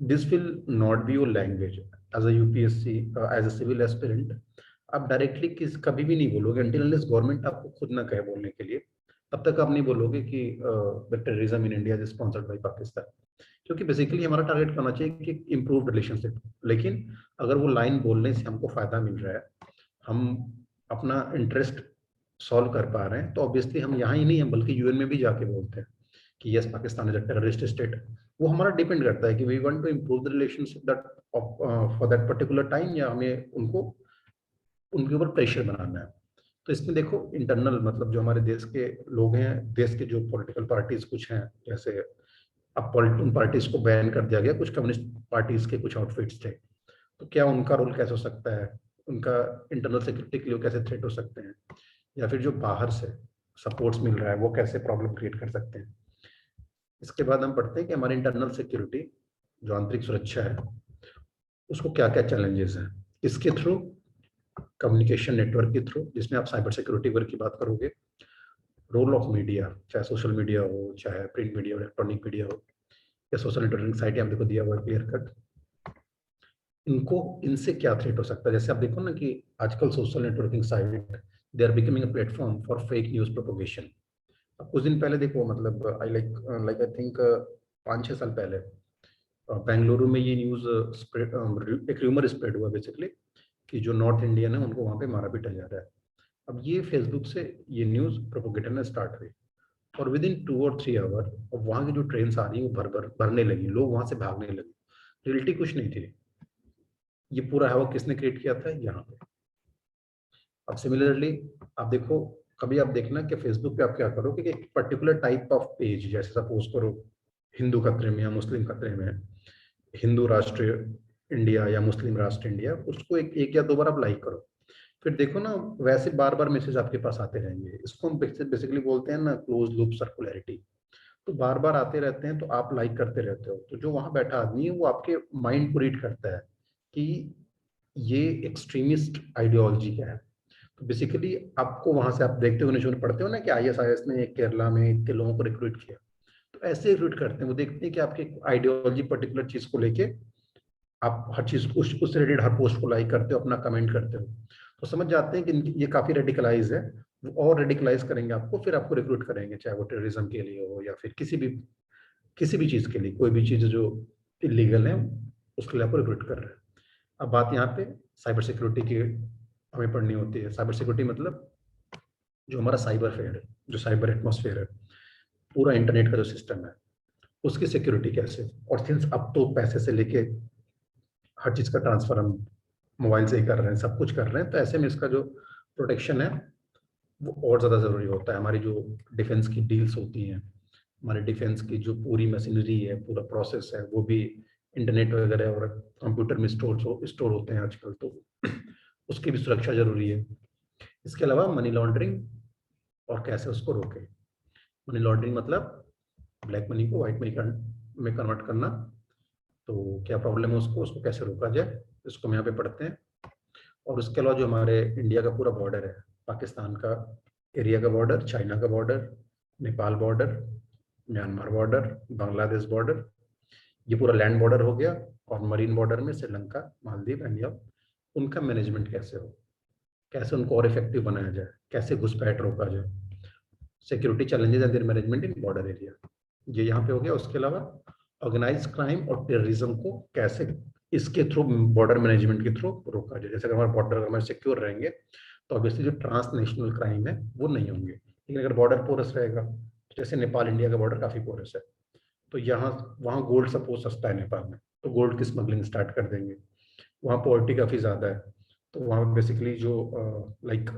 this will not be your language as a UPSC, as a civil aspirant. आप डायरेक्टली किस कभी भी नहीं बोलोगे, अनटिल अनलेस गवर्नमेंट आपको खुद ना कहे बोलने के लिए, तब तक आप नहीं बोलोगे कि the terrorism in India is sponsored by Pakistan, क्योंकि बेसिकली हमारा टारगेट करना चाहिए कि इम्प्रूव रिलेशनशिप। लेकिन अगर वो लाइन बोलने से हमको फायदा मिल रहा है, हम अपना इंटरेस्ट सॉल्व कर पा रहे हैं, तो ऑब्वियसली हम यहाँ ही नहीं हम बल्कि यूएन में भी जाके बोलते हैं कि yes Pakistan is a terrorist state. वो हमारा डिपेंड करता है कि we want to improve the relationship that for that particular time, या हमें उनको उनके ऊपर प्रेशर बनाना है। तो इसमें देखो इंटरनल, मतलब जो हमारे देश के लोग हैं, देश के जो पॉलिटिकल पार्टीज कुछ हैं, जैसे अब उन पार्टीज को बैन कर दिया गया, कुछ कम्युनिस्ट पार्टीज के कुछ आउटफिट्स थे, तो क्या उनका रोल कैसे हो सकता है, उनका इंटरनल सिक्योरिटी के लिए कैसे थ्रेट हो सकते हैं, या फिर जो बाहर से सपोर्ट्स मिल रहा है वो कैसे प्रॉब्लम क्रिएट कर सकते हैं। इसके बाद हम पढ़ते हैं कि हमारी इंटरनल सिक्योरिटी, जो आंतरिक सुरक्षा है, उसको क्या क्या चैलेंजेस हैं। इसके थ्रू कम्युनिकेशन नेटवर्क के थ्रू, जिसमें आप साइबर सिक्योरिटी वर्क की बात करोगे, रोल ऑफ मीडिया, चाहे सोशल मीडिया हो, चाहे प्रिंट मीडिया हो, इलेक्ट्रॉनिक मीडिया हो, या सोशल नेटवर्किंग साइट, यहाँ देखो दिया हुआ है क्लियर कट। इनको, इनसे क्या थ्रेट हो सकता है। जैसे आप देखो ना कि आजकल social networking site they are becoming a platform for fake news propagation. अब कुछ दिन पहले देखो, मतलब आई थिंक 5-6 साल पहले बेंगलुरु में ये न्यूज स्प्रेड, एक र्यूमर स्प्रेड हुआ बेसिकली कि जो नॉर्थ इंडियन है उनको वहां पे मारा पीटा जा रहा है। अब ये फेसबुक से ये न्यूज प्रोपोगेट करना स्टार्ट हुई और विद इन 2 और 3 आवर वहां की जो ट्रेन आ रही वो भरने लगी, लोग वहां से भागने लगे। रियलिटी कुछ नहीं थी। ये पूरा हवा किसने क्रिएट किया था? यहाँ पे। अब सिमिलरली आप देखो, कभी आप देखना कि फेसबुक पे आप क्या करो कि एक पर्टिकुलर टाइप ऑफ पेज, जैसे सपोज करो हिंदू खतरे में या मुस्लिम खतरे में, हिंदू राष्ट्र इंडिया या मुस्लिम राष्ट्र इंडिया, उसको एक या दो बार आप लाइक करो, फिर देखो ना वैसे बार बार मैसेज आपके पास आते रहेंगे। इसको हम बेसिकली बोलते हैं ना क्लोज लूप सर्कुलैरिटी। तो बार बार आते रहते हैं तो आप लाइक करते रहते हो, तो जो वहां बैठा आदमी है वो आपके माइंड को रीड करता है कि ये एक्सट्रीमिस्ट आइडियोलॉजी क्या है। तो बेसिकली आपको वहां से, आप देखते हो न्यूज़ में पढ़ते हो ना कि आईएसआईएस ने केरला में इतने लोगों को रिक्रूट किया, तो ऐसे रिक्रूट करते हैं। वो देखते हैं कि आपकी आइडियोलॉजी पर्टिकुलर चीज को लेके आप हर चीज उससे रिलेटेड हर पोस्ट को लाइक करते हो, अपना कमेंट करते हो, तो समझ जाते हैं कि ये काफी रेडिकलाइज है। वो और रेडिकलाइज करेंगे आपको, फिर आपको रिक्रूट करेंगे, चाहे वो टेररिज्म के लिए हो या फिर किसी भी चीज के लिए, कोई भी चीज जो इलीगल है उसके लिए आपको रिक्रूट कर रहे हैं। अब बात यहाँ पे साइबर सिक्योरिटी की हमें पढ़नी होती है। साइबर सिक्योरिटी मतलब जो हमारा साइबर फेयर है, जो साइबर एटमॉस्फेयर है, पूरा इंटरनेट का जो सिस्टम है, उसकी सिक्योरिटी कैसे। और सिंस अब तो पैसे से लेके हर चीज का ट्रांसफर हम मोबाइल से ही कर रहे हैं, सब कुछ कर रहे हैं, तो ऐसे में इसका जो प्रोटेक्शन है वो और ज़्यादा ज़रूरी होता है। हमारी जो डिफेंस की डील्स होती हैं, हमारे डिफेंस की जो पूरी मशीनरी है, पूरा प्रोसेस है, वो भी इंटरनेट वगैरह और कंप्यूटर में स्टोर होते हैं आजकल, तो उसकी भी सुरक्षा जरूरी है। इसके अलावा मनी लॉन्ड्रिंग और कैसे उसको रोकें। मनी लॉन्ड्रिंग मतलब ब्लैक मनी को व्हाइट मनी में कन्वर्ट करना, तो क्या प्रॉब्लम है उसको उसको कैसे रोका जाए, इसको हम यहाँ पे पढ़ते हैं। और उसके अलावा जो हमारे इंडिया का पूरा बॉर्डर है, पाकिस्तान का एरिया का बॉर्डर, चाइना का border, Nepal border, Myanmar border, Bangladesh border, ये पूरा लैंड बॉर्डर हो गया। और मरीन बॉर्डर में श्रीलंका, मालदीव एंड या उनका मैनेजमेंट कैसे हो, कैसे उनको और इफेक्टिव बनाया जाए, कैसे घुसपैठ रोका जाए, security challenges and there management in border area, ये यहाँ पे हो गया। उसके अलावा ऑर्गेनाइज क्राइम और टेररिज्म को कैसे इसके थ्रू, बॉर्डर मैनेजमेंट के थ्रू रोका जाए। जैसे अगर हमारे बॉर्डर हमारे सिक्योर रहेंगे तो ऑब्वियसली जो ट्रांसनेशनल क्राइम है वो नहीं होंगे। लेकिन अगर बॉर्डर पोरस रहेगा, जैसे नेपाल इंडिया का बॉर्डर काफी पोरस है, तो यहाँ वहाँ गोल्ड सपोज सस्ता है नेपाल में, तो गोल्ड की स्मगलिंग स्टार्ट कर देंगे। वहाँ पॉवर्टी काफी ज्यादा है, तो वहाँ बेसिकली जो लाइक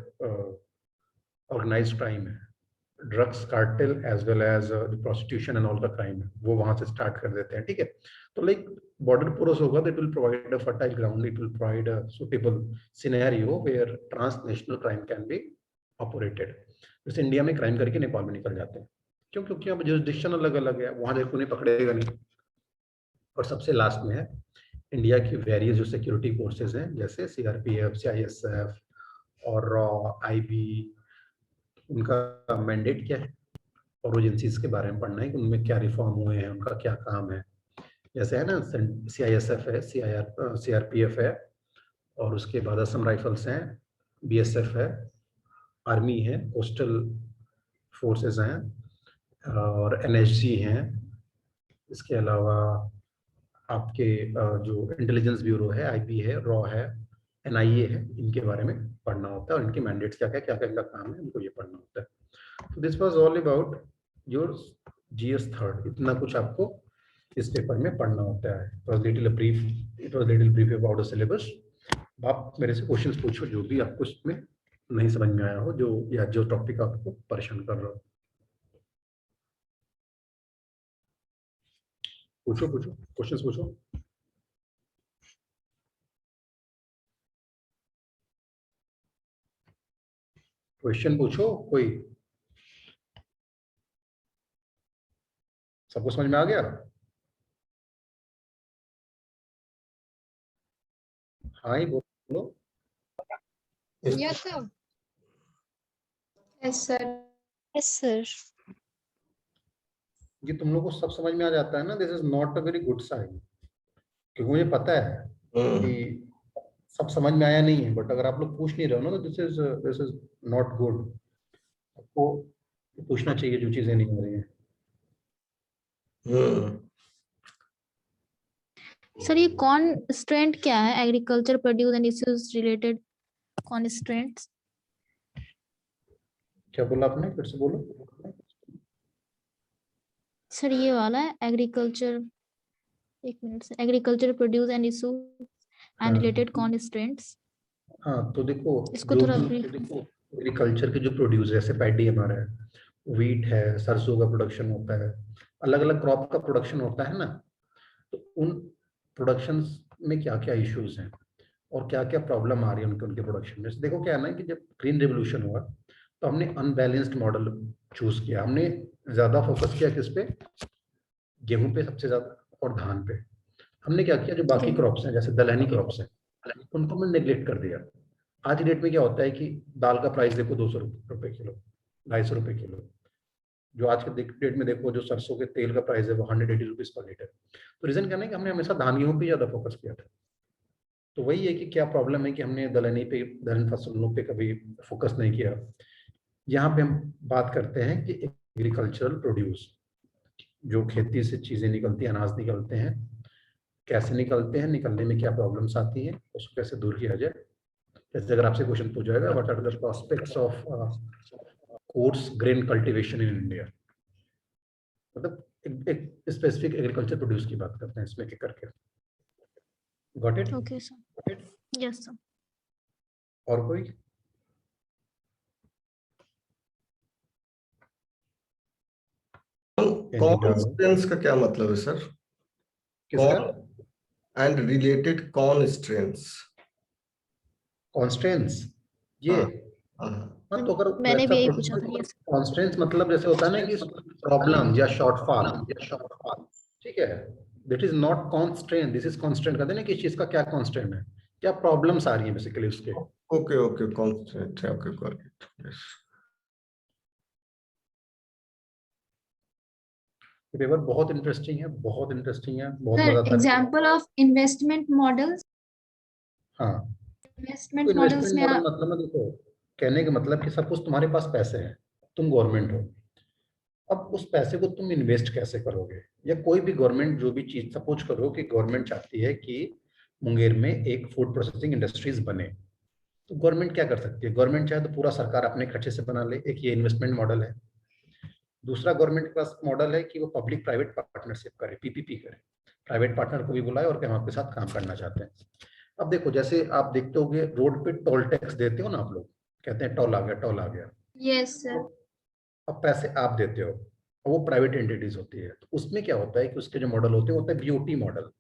ऑर्गेनाइज क्राइम है, drugs cartel as well as prostitution and all the crime है, वो वहां से स्टार्ट कर देते हैं। ठीक है, तो लाइक बॉर्डर पोरस होगा तो it will provide a fertile ground, it will provide a suitable scenario where transnational crime can be operated. जैसे इंडिया में क्राइम करके नेपाल में निकल जाते हैं, क्यों? क्योंकि यहाँ जुरिसडिक्शन अलग अलग है, वहां जाकर उन्हें पकड़ेगा नहीं। और सबसे लास्ट में है इंडिया की वेरियस जो सिक्योरिटी फोर्सेज हैं, जैसे सीआरपीएफ, सीआईएसएफ और रॉ, आईबी, उनका मैंडेट क्या है और वो एजेंसीज के बारे में पढ़ना है कि उनमें क्या रिफॉर्म हुए हैं, उनका क्या काम है। जैसे है ना, सीआईएसएफ है, सीआरपीएफ है, और उसके बाद असम राइफल्स हैं, बीएसएफ है, आर्मी है, कोस्टल फोर्सेस हैं और एनएसजी हैं। इसके अलावा आपके जो इंटेलिजेंस ब्यूरो है, आईबी है, रॉ है, एनआईए है, इनके बारे में पढ़ना होता है और इनके मैंडेट्स क्या क्या इनका काम है, इनको ये पढ़ना होता है। तो this was all about your GS third. इतना कुछ आपको इस पेपर में पढ़ना होता है। It was little brief about the syllabus. आप मेरे से क्वेश्चंस पूछो जो भी आपको इसमें नहीं समझ में आया हो, जो या जो टॉपिक आपको परेशान कर रहा हो, पूछो क्वेश्चंस पूछो। क्वेश्चन पूछो कोई। सबको समझ में आ गया? हाँ ही बोलो। Yes, sir. Yes, sir. Yes sir. ये तुम लोग को सब समझ में आ जाता है ना, this is not a very good sign, क्योंकि मुझे पता है कि सब समझ में आया नहीं है, बट अगर आप लोग पूछ नहीं रहे हो ना तो दिस इज नॉट गुड। आपको पूछना चाहिए जो चीजें नहीं हो रही हैं। सर ये कॉन्स्ट्रेंट क्या है? Agriculture produce and issues related constraints. क्या बोला आपने, फिर से बोलो। सर ये वाला है एग्रीकल्चर, एक मिनट से, एग्रीकल्चर प्रोड्यूस एंड इशू हाँ। एंड रिलेटेड कॉन्स्ट्रेंट्स, हाँ तो देखो, इसको जो थोड़ा भी brief- एग्रीकल्चर के जो प्रोड्यूस, जैसे पैडी हमारा है, वीट है, सरसों का प्रोडक्शन होता है, अलग अलग क्रॉप का प्रोडक्शन होता है ना, तो उन प्रोडक्शंस में क्या क्या इश्यूज हैं और क्या क्या प्रॉब्लम आ रही है उनके उनके प्रोडक्शन में। देखो क्या है ना कि जब ग्रीन रेवोल्यूशन हुआ तो हमने अनबैलेंस्ड मॉडल चूज किया, हमने ज्यादा फोकस किया किस पे, गेहूं पे सबसे ज्यादा और धान पे। हमने क्या किया, जो बाकी क्रॉप्स हैं जैसे दलहनी क्रॉप्स हैं उनको हमने नेग्लेक्ट कर दिया। आज की डेट में क्या होता है कि दाल का प्राइस देखो 200 रुपए किलो, 250 रुपए किलो। जो आज के डेट में देखो, जो सरसों के तेल का प्राइस है वो 180 रुपीज पर लीटर। तो रीजन क्या है कि हमने हमेशा धान गेहूं पे ज्यादा फोकस किया था। तो वही है कि क्या प्रॉब्लम है कि हमने दलहन फसलों पे कभी फोकस नहीं किया। यहाँ पे हम बात करते हैं कि एग्रीकल्चरल प्रोड्यूस, जो खेती से चीजें निकलती हैं, अनाज निकलते हैं, कैसे निकलते हैं, निकलने में क्या प्रॉब्लम्स आती हैं, उसको कैसे दूर किया जाए। जैसे अगर आपसे क्वेश्चन पूछा जाएगा, what are the prospects of coarse grain cultivation in India, मतलब एक स्पेसिफिक एग्रीकल्चर प्रोड्यूस की बात करते हैं इसमें एक करके। Got it? Okay sir, yes sir. और कोई? कॉन्स्टेंस का क्या मतलब है सर? किसका? And related Constance. कॉन्स्टेंट्स, ये हाँ, हाँ, तो अगर मैंने वैसा भी यही पूछा था, यस। कॉन्स्टेंट्स मतलब जैसे होता है ना कि प्रॉब्लम या शॉर्टफॉल, ठीक है, that is not constant, this is constant. कहते हैं ना कि इस चीज का क्या कॉन्स्टेंट है, क्या प्रॉब्लम्स आ रही है बेसिकली उसके। ओके ओके, कॉन्स्टेंट है, okay, got it, yes. Paper बहुत इंटरेस्टिंग है, बहुत इंटरेस्टिंग है, बहुत मजा सर आता है। एग्जांपल ऑफ इन्वेस्टमेंट मॉडल्स, हाँ, इन्वेस्टमेंट मॉडल्स इन्वेस्टमेंट में मॉडल मतलब ना, देखो कहने का मतलब कि सपोज तुम्हारे पास पैसे हैं, तुम गवर्नमेंट हो, अब उस पैसे को तुम इन्वेस्ट कैसे करोगे, या कोई भी गवर्नमेंट जो भी चीज, सपोज करो कि गवर्नमेंट चाहती है कि मुंगेर में एक फूड प्रोसेसिंग इंडस्ट्रीज बने, तो गवर्नमेंट क्या कर सकती है, गवर्नमेंट चाहे तो पूरा सरकार अपने खर्चे से बना ले, एक ये इन्वेस्टमेंट मॉडल है। दूसरा गवर्नमेंट के पास मॉडल है कि वो पब्लिक प्राइवेट पार्टनरशिप करे, पीपीपी करे, प्राइवेट पार्टनर को भी बुलाए और हम आपके साथ काम करना चाहते हैं। अब देखो, जैसे आप देखते होगे रोड पे टोल टैक्स देते हो ना आप लोग, कहते हैं टोल आ गया, टोल आ गया। Yes sir. अब पैसे आप देते हो और वो प्राइवेट एंटिटीज होती है, तो उसमें क्या होता है कि उसके जो मॉडल होते हैं होता है BOT model,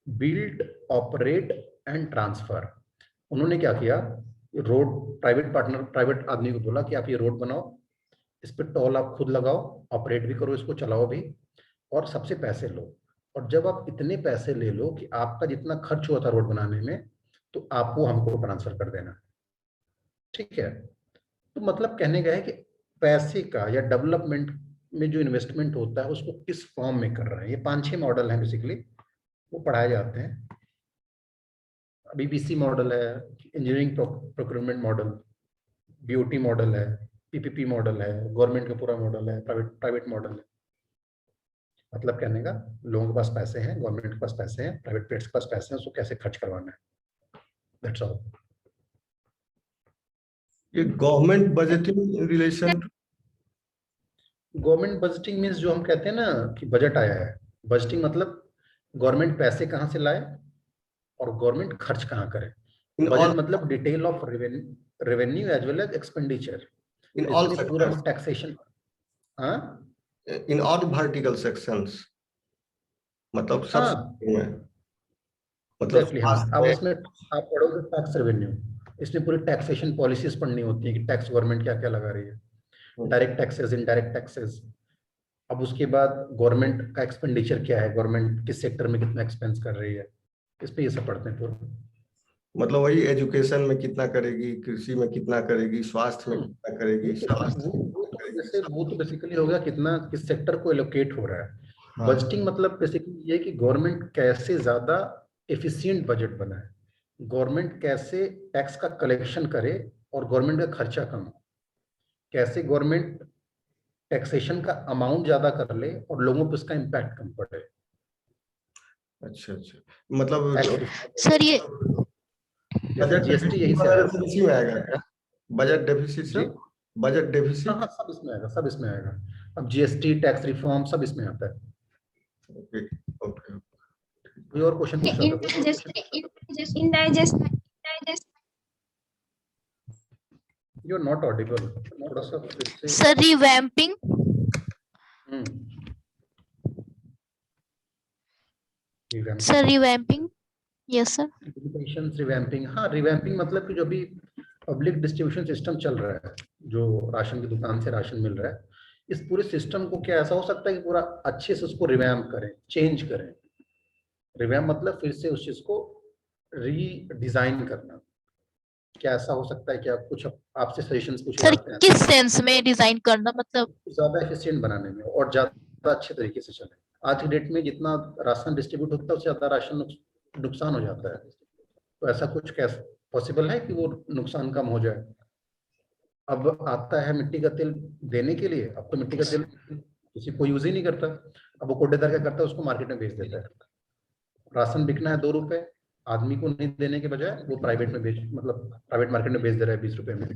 build operate and transfer. उन्होंने क्या किया, रोड प्राइवेट पार्टनर, प्राइवेट आदमी को बोला कि आप ये रोड बनाओ, इस पे टोल आप खुद लगाओ, ऑपरेट भी करो, इसको चलाओ भी, और सबसे पैसे लो। और जब आप इतने पैसे ले लो कि आपका जितना खर्च हुआ था रोड बनाने में, तो आपको हमको ट्रांसफर कर देना, ठीक है। तो मतलब कहने का है कि पैसे का या डेवलपमेंट में जो इन्वेस्टमेंट होता है उसको किस फॉर्म में कर रहा है, ये 5-6 मॉडल हैं बेसिकली, वो पढ़ाए जाते हैं। बीबीसी मॉडल है, engineering procurement model, BOT model है, पीपीपी मॉडल है, गवर्नमेंट का पूरा मॉडल है, प्राइवेट मॉडल है। मतलब कहने का, लोगों के पास पैसे हैं, गवर्नमेंट के पास पैसे हैं, प्राइवेट प्लेयर्स के पास पैसे हैं, उसको कैसे खर्च करवाना है, दैट्स ऑल। ये government budgeting in relation, government budgeting means जो हम कहते हैं ना कि बजट आया है, बजटिंग मतलब गवर्नमेंट पैसे कहाँ से लाए और गवर्नमेंट खर्च कहाँ करे। इन ऑल, बजट मतलब detail of revenue as well as expenditure, in all इसमें पूरा हम सेक्टर्स, टैक्सेशन, हाँ इन ऑल वर्टिकल सेक्शंस, मतलब सब हाँ sector में, मतलब एग्जैक्टली हाँ। स्वास्थ्य अब में, इसमें आप पढ़ोगे टैक्स रेवेन्यू, इसमें पूरी टैक्सेशन पॉलिसीज पढ़नी होती है कि टैक्स गवर्नमेंट क्या क्या लगा रही है, डायरेक्ट टैक्सेस, इनडायरेक्ट टैक्सेस। अब उसके बाद गवर्नमेंट का एक्सपेंडिचर क्या है, गवर्नमेंट किस सेक्टर में कितना एक्सपेंस कर रही है, इस पे ये सब पढ़ते हैं पूरा। मतलब वही एजुकेशन में कितना करेगी, कृषि में कितना करेगी, स्वास्थ्य में कितना करेगी, स्वास्थ्य में कितना करेगी, वो तो बेसिकली हो गया कितना किस सेक्टर को एलोकेट हो रहा है। हाँ। बजटिंग मतलब बेसिकली ये कि गवर्नमेंट कैसे ज्यादा एफिशिएंट बजट बनाए, गवर्नमेंट कैसे टैक्स का कलेक्शन करे और गवर्नमेंट का खर्चा कम हो, कैसे गवर्नमेंट टैक्सेशन का अमाउंट ज्यादा कर ले और लोगों पर उसका इम्पैक्ट कम पड़े। अच्छा अच्छा, मतलब सर ये जैसे बजट जीएसटी डेफिसिट यहीं से वगैरह आया। सब इसी में आएगा क्या? बजट डेफिसिट जी सब बजट हाँ डेफिसिट। हाँ, सब इसमें आएगा, सब इसमें आएगा। अब जीएसटी, टैक्स रिफॉर्म, सब इसमें आता है। Okay okay. कोई और क्वेश्चन पूछ रहा था? कोई और Indigest, indigest, you are not audible, थोड़ा सा फिर से। Sir, revamping. Sir, revamping. Yes, sir. Revamping, हाँ रिवैम्पिंग मतलब कि जो भी पब्लिक डिस्ट्रीब्यूशन सिस्टम चल रहा है, जो राशन की दुकान से राशन मिल रहा है, इस पूरे सिस्टम को क्या ऐसा हो सकता है कि पूरा अच्छे से उसको रिवैम्प करें, चेंज करें। रिवैम्प मतलब फिर से उस चीज को रीडिजाइन करना। क्या ऐसा हो सकता है? क्या कुछ आपसे सजेशंस पूछे Sir, जाते हैं किस सेंस में डिजाइन करना मतलब? ज्यादा एफिशिएंट बनाने में और ज्यादा अच्छे तरीके से चले। आज की डेट में जितना राशन डिस्ट्रीब्यूट होता है उससे ज्यादा राशन नुकसान हो जाता है। तो ऐसा कुछ कैसे पॉसिबल है कि वो नुकसान कम हो जाए? अब आता है मिट्टी का तेल देने के लिए, अब तो मिट्टी का तेल किसी को यूज ही नहीं करता। अब वो कोडेदार क्या करता है, उसको मार्केट में बेच देता है। राशन बिकना है 2 रुपए, आदमी को नहीं देने के बजाय वो प्राइवेट में बेच, मतलब प्राइवेट मार्केट में बेच दे रहा है 20 रुपए में।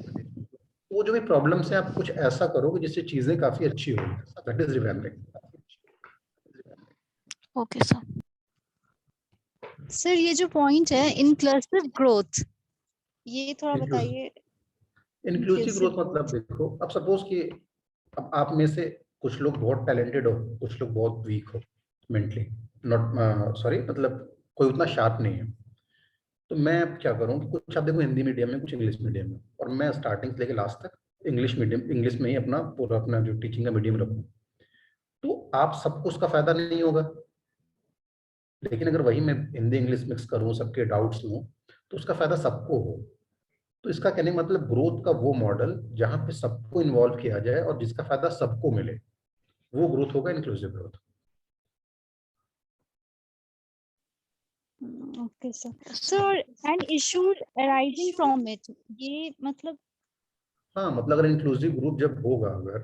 वो जो भी प्रॉब्लम्स है, आप कुछ ऐसा करोगे जिससे चीजें काफी अच्छी हो। That is revamping. Okay, sir. Sir ये जो पॉइंट है इंक्लूसिव ग्रोथ, ये थोड़ा बताइए। इंक्लूसिव ग्रोथ मतलब देखो, अब सपोज कि अब आप में से कुछ लोग बहुत टैलेंटेड हो, कुछ लोग बहुत वीक हो मेंटली, नॉट सॉरी, मतलब कोई उतना शार्प नहीं है। तो मैं अब क्या करूँ, कुछ आप देखो हिंदी मीडियम में, कुछ इंग्लिश मीडियम में, और मैं स्टार्टिंग से लेके लास्ट तक इंग्लिश मीडियम, इंग्लिश में ही अपना पूरा अपना जो टीचिंग का मीडियम रखूँ, तो आप सबको उसका फायदा नहीं होगा। लेकिन अगर वही मैं हिंदी इंग्लिश मिक्स करूँ, सबके डाउट्स लूँ, तो उसका फायदा सबको हो। तो इसका कहने का मतलब ग्रोथ का वो मॉडल जहां पे सबको इन्वॉल्व किया जाए और जिसका फायदा सबको मिले, वो ग्रोथ होगा inclusive growth. Okay sir. Sir and issues arising from it, ये मतलब? हाँ मतलब अगर इंक्लूसिव ग्रुप जब होगा अगर,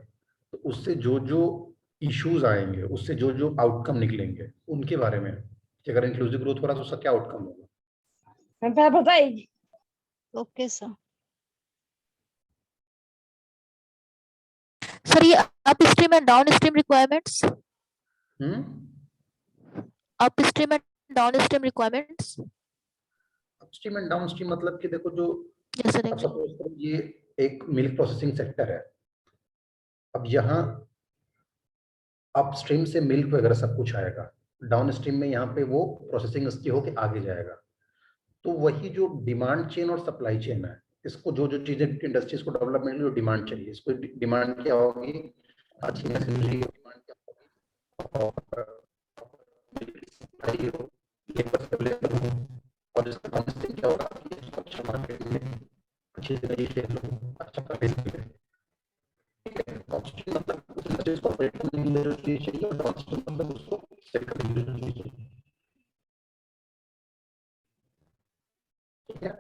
तो उससे जो जो इश्यूज आएंगे, उससे जो जो आउटकम निकलेंगे, उनके बारे में कि अगर इंक्लूसिव ग्रोथ हो रहा है तो उसका क्या आउटकम होगा। बताइए। Okay sir. Sir, ये upstream and downstream requirements. Upstream and downstream requirements. Upstream and downstream मतलब कि देखो, जो Yes, sir. अब सपोज करो ये एक मिल्क प्रोसेसिंग सेक्टर है। अब यहाँ अपस्ट्रीम से मिल्क वगैरह सब कुछ आएगा, डाउन स्ट्रीम में यहाँ पे वो प्रोसेसिंग उसकी होके आगे जाएगा। तो वही जो डिमांड चेन और सप्लाई चेन है, इसको जो जो चीजें इंडस्ट्रीज को डेवलपमेंट में जो डिमांड चाहिए, इसको डिमांड क्या होगी, अच्छी मशीनरी डिमांड क्या होगी, और सप्लाई हो, लेबर अवेलेबल हो, और इसका डाउनस्ट्रीम क्या होगा कि इसको अच्छा मार्केट में अच्छी तरीके से लोग अच्छा प्राइस मिले। डाउनस्ट्रीम मतलब उस इंडस्ट्रीज को ऑपरेट करने के लिए जो चीज चाहिए, और डाउनस्ट्रीम मतलब उसको सेल करने के लिए जो चीज चाहिए। ठीक है।